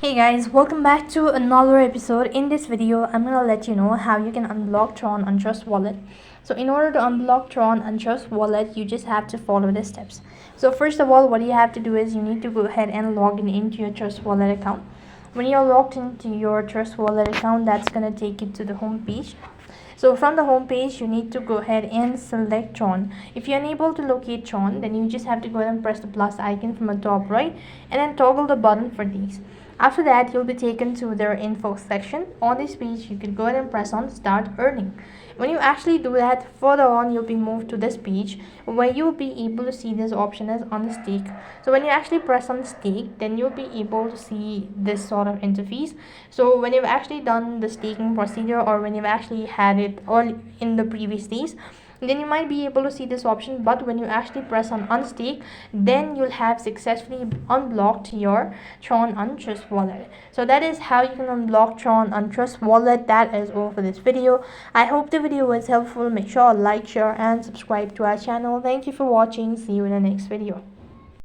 Hey guys, welcome back to another episode. In this video, I'm gonna let you know how you can unblock Tron on Trust Wallet. So in order to unblock Tron on Trust Wallet, you just have to follow the steps. So first of all, what you have to do is you need to go ahead and log in into your Trust Wallet account. When you're logged into your Trust Wallet account, that's gonna take you to the home page. So from the home page, you need to go ahead and select Tron. If you're unable to locate Tron, then you just have to go ahead and press the plus icon from the top right and then toggle the button for these. After that, you'll be taken to their info section. On this page, you can go ahead and press on start earning. When you actually do that, further on you'll be moved to this page where you'll be able to see this option as Unstake. So when you actually press on stake, then you'll be able to see this sort of interface. So when you've actually done the staking procedure, or when you've actually had it all in the previous days, then you might be able to see this option. But when you actually press on unstake, then you'll have successfully unblocked your Tron on Trust Wallet. So that is how you can unblock Tron on Trust Wallet. That is all for this video. I hope the video was helpful. Make sure to like, share and subscribe to our channel. Thank you for watching. See you in the next video.